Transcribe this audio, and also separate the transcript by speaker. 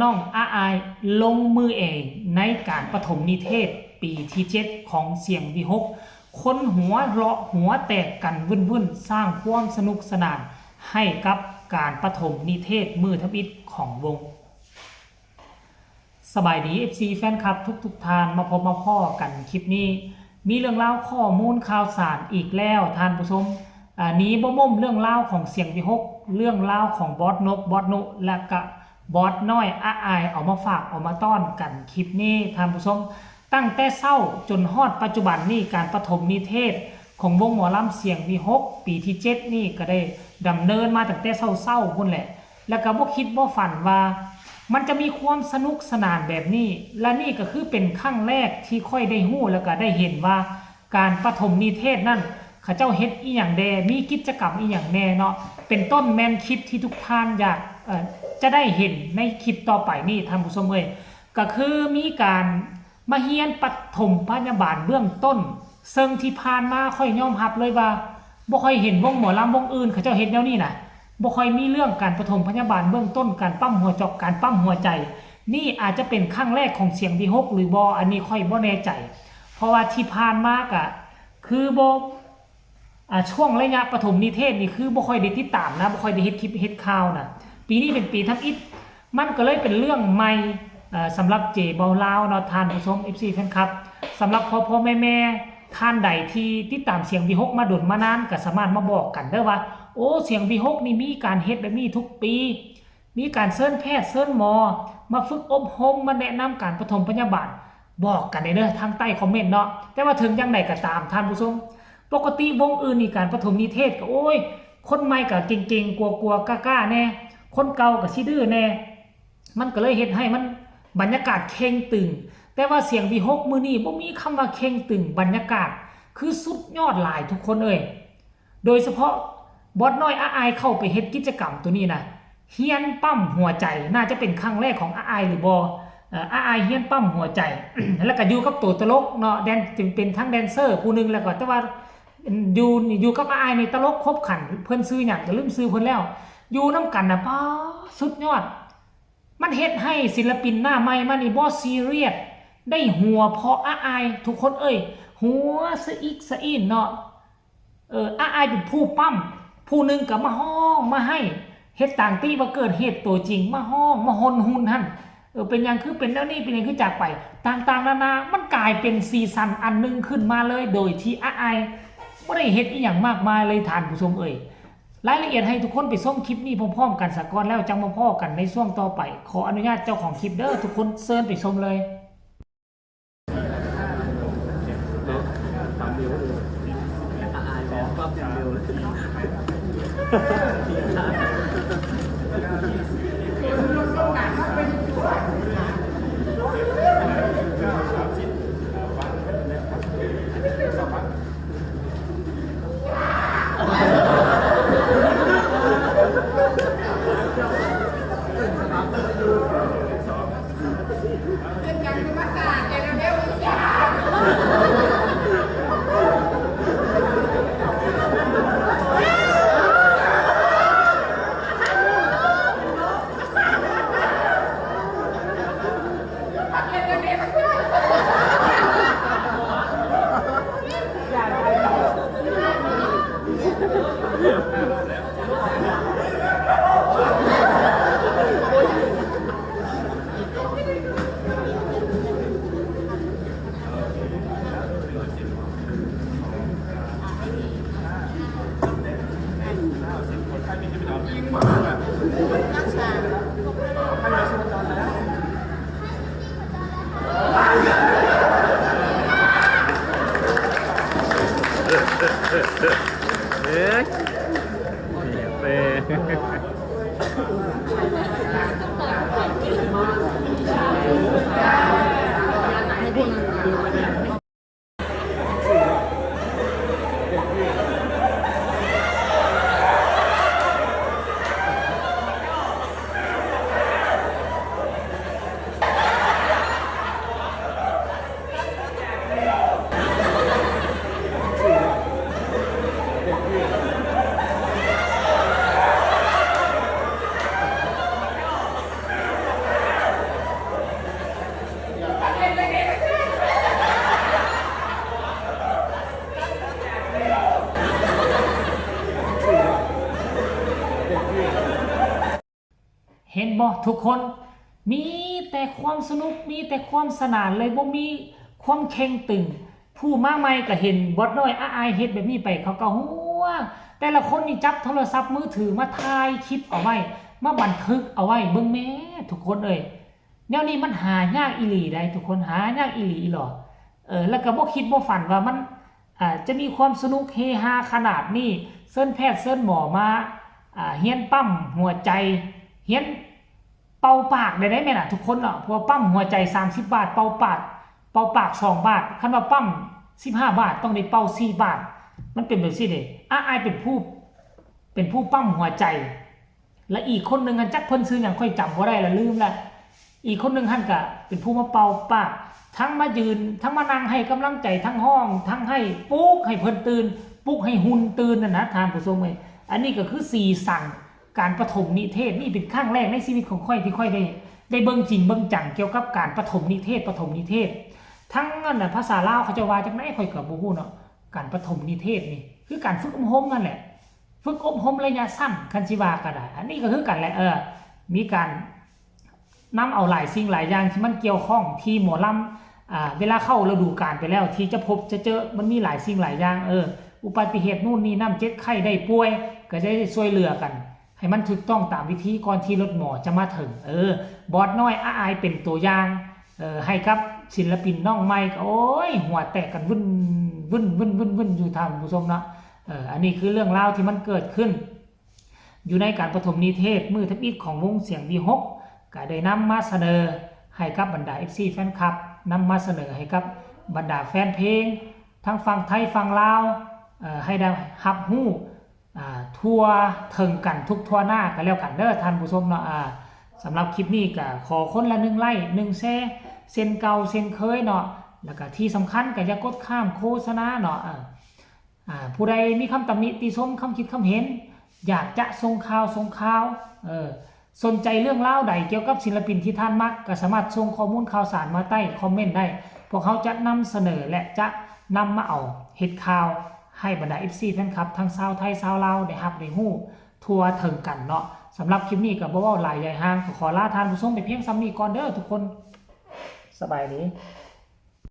Speaker 1: น้องอาอายลงมือเองในการปฐมนิเทศปีที่7ของเสียงวิหกคนหัวเราะหัวแตกกันวุ่นๆสร้างความสนุกสนานให้กับการปฐมนิเทศมือทบิดของวงสบายดี FC แฟนคลับทุกท่านมาพบมาพ่อกันคลิปนี้มีเรื่องเล่าข้อมูลข่าวสารอีกแล้วท่านผู้ชมนี้บ่ม่มเรื่องเล่าของเสียงวิหกเรื่องเล่าของบอสนกบอสนุและก็บอสน้อยอาอายเอามาฝากเอามาต้อนกันคลิปนี้ท่านผู้ชมตั้งแต่เศร้าจนฮอดปัจจุบันนี้การปฐมนิเทศของวงหมอลำเสียงวิหกปีที่7นี่ก็ได้ดำเนินมาตั้งแต่เศร้าพุ่นแหละแล้วก็บ่คิดบ่ฝันว่ามันจะมีความสนุกสนานแบบนี้และนี่ก็คือเป็นครั้งแรกที่ค่อยได้ฮู้แล้วก็ได้เห็นว่าการปฐมนิเทศนั่นเขาเจ้าเฮ็ดอีหยังแดมีกิจกรรมอีหยังแน่เนาะเป็นต้นแมนคลิปที่ทุกท่านอยากจะได้เห็นในคลิปต่อไปนี่ท่านผู้ชมเอ้ยก็คือมีการมาเฮียนปฐมพยาบาลเบื้องต้นซึ่งที่ผ่านมาค่อยยอมรับเลยว่าบ่ค่อยเห็นวงหมอลำวงอื่นเขาเจ้าเฮ็ดแนวนี้น่ะบ่ค่อยมีเรื่องการปฐมพยาบาลเบื้องต้นการปั๊มหัวจอกการปั๊มหัวใจนี่อาจจะเป็นครั้งแรกของเสียงวิหกหรือบ่อันนี้ค่อยบ่แน่ใจเพราะว่าที่ผ่านมาก็คือบ่ช่วงระยะปฐมนิเทศนี่คือบ่ค่อยได้ติดตามนะบ่ค่อยได้เฮ็ดคลิปเฮ็ดข่าวนะปีนี้เป็นปีทำอิฐมันก็เลยเป็นเรื่องใหม่สำหรับเจเบาลาวเนาะท่านผู้ชม FC แฟนคลับสำหรับพ่อแม่ท่านใดที่ติดตามเสียงวิหกมาดนมานานก็สามารถมาบอกกันได้ว่าโอ้เสียงวิหกนี่มีการเฮ็ดแบบนี้ทุกปีมีการเชิญแพทย์เชิญหมอมาฝึกอบรมมาแนะนำการปฐมพยาบาลบอกกันได้เด้อทางใต้คอมเมนต์เนาะแต่ว่าถึงยังไงก็ตามท่านผู้ชมปกติวงอื่นนี่การปฐมนิเทศก็โอ้ยคนใหม่ก็เก่งๆกลัวๆกล้าๆแน่คนเก่าก็สิดื้อแน่มันก็เลยเฮ็ดให้มันบรรยากาศเข่งตึงแต่ว่าเสียงวิหกมื้อนี้บ่มีคำว่าเข่งตึงบรรยากาศคือสุดยอดหลายทุกคนเอ้ยโดยเฉพาะบอสน้อยอาอายเข้าไปเฮ็ดกิจกรรมตัวนี้นะเฮียนปั้มหัวใจน่าจะเป็นครั้งแรกของอาอายหรือบ่อาอายเฮียนปั้มหัวใจ แล้วก็อยู่กับตัวตลกเนาะแดนจึงเป็นทั้งแดนเซอร์ผู้นึงแล้วก็แต่ว่าอยู่กับอาอายในตลกครบขันเพิ่นซื้อหยังก็ลืมซื้อเพิ่นแล้วอยู่นำกันน่ะป้าสุดยอดมันเฮ็ดให้ศิลปินหน้าใหม่มานี่บ่ซีเรียสได้หัวเพราะอาอายทุกคนเอ้ยหัวสะอิกสะอินเนาะอาอายเป็นผู้ปั้มผู้นึงก็มาห้องมาให้เฮ็ดต่างตีว่าเกิดเหตุตัวจริงมาห้องมาหนหุ่นหั่นเป็นอย่างคือเป็นแล้วนี่เป็นอย่างคือจากไปต่างๆนานามันกลายเป็นซีซั่นอันนึงขึ้นมาเลยโดยที่อาอายบ่ได้เฮ็ดอีหยังมากมายเลยท่านผู้ชมเอ้ยรายละเอียดให้ทุกคนไปส้มคลิปนี้พร้อมๆกันสักก่อนแล้วจังมาพ่อกันในช่วงต่อไปขออนุญาตเจ้าของคลิปเด้อทุกคนเชิญไปชมเลย
Speaker 2: รักษา
Speaker 1: บ่ทุกคนมีแต่ความสนุกมีแต่ความสนานเลยบ่มีความเข่งตึงผู้มาใหม่ก็เห็นบอสน้อยอายเฮ็ดแบบนี้ไปเขาก็ฮู้ว่าแต่ละคนนี่จับโทรศัพท์มือถือมาถ่ายคลิปเอาไว้มาบันทึกเอาไว้เบิ่งแม่ทุกคนเอ้ยแนวนี้มันหายากอีหลีได้ทุกคนหายากอีหลีอีหรอแล้วก็บ่คิดบ่ฝันว่ามันจะมีความสนุกเฮฮาขนาดนี้เซิ้นแพทย์เซิ้นหมอมาเฮียนปั๊มหัวใจเฮียนเป่าปากได้ไหมน่ะทุกคนเนาะเพราะปั๊มหัวใจ30 บาทเป่าปาก2 บาทคันว่าปั๊ม15 บาทต้องได้เป่า4 บาทมันเป็นแบบนี้เด้อายเป็นผู้ปั๊มหัวใจและอีกคนนึงจักเพิ่นชื่อหยังค่อยจำบ่ได้ละลืมละอีกคนนึงหั่นก็เป็นผู้มาเป่าปากทั้งมายืนทั้งมานั่งให้กำลังใจทั้งห้องทั้งให้ปลุกให้เพิ่นตื่นปลุกให้หุ่นตื่นนะท่านผู้ชมเอ้ยอันนี้ก็คือสีสันการปฐมนิเทศนี่เป็นครั้งแรกในชีวิตของค่อยที่ค่อยได้เบิ่งจริงเบิ่งจังเกี่ยวกับการปฐมนิเทศทั้งนั้นน่ะภาษาลาวเขาจะว่าจังได๋ค่อยก็บ่ฮู้เนาะการปฐมนิเทศนี่คือการฝึกอบรมนั่นแหละฝึกอบรมระยะสั้นคันสิว่าก็ได้อันนี้ก็คือกันแหละมีการนำเอาหลายสิ่งหลายอย่างที่มันเกี่ยวข้องที่หมอลำเวลาเข้าฤดูกาลไปแล้วที่จะพบจะเจอมันมีหลายสิ่งหลายอย่างอุบัติเหตุนู่นนี่นั่นเจ็บไข้ได้ป่วยก็จะได้ช่วยเหลือกันให้มันถูกต้องตามวิธีก่อนที่รถหมอจะมาถึงบอสน้อยอายเป็นตัวอย่างให้กับศิลปินน้องใหม่ก็โอ้ยหัวแตกกันวุ่นอยู่ท่านผู้ชมเนาะอันนี้คือเรื่องราวที่มันเกิดขึ้นอยู่ในการปฐมนิเทศมือทับอิฐของวงเสียงวีฮกก็ได้นำมาเสนอให้กับบรรดา FC แฟนคลับนำมาเสนอให้กับบรรดาแฟนเพลงทั้งฝั่งไทยฝั่งลาวให้ได้รับรู้ทั่วถึงกันทุกทั่วหน้ากันแล้วกันเด้อท่านผู้ชมเนาะสำหรับคลิปนี้ก็ขอคนละ1 ไลค์1 แชร์เส้นเก่าเส้นเคยเนาะแล้วก็ที่สำคัญก็อย่ากดข้ามโฆษณาเนาะผู้ใดมีคำตำหนิติชมคำคิดคำเห็นอยากจะส่งข่าวสนใจเรื่องเล่าใดเกี่ยวกับศิลปินที่ท่านมักก็สามารถส่งข้อมูลข่าวสารมาใต้คอมเมนต์ได้พวกเขาจะนำเสนอและจะนำมาเอาเฮ็ดข่าวให้บรรดา FC แฟนคลับทั้งชาวไทยชาวลาวได้รับได้ฮู้ทั่วถึงกันเนาะสำหรับคลิปนี้ก็บ่เว้าหลายใหญ่ห่างขอลาท่านผู้ชมไปเพียงซ้ำนี้ก่อนเด้อทุกคนสบายดี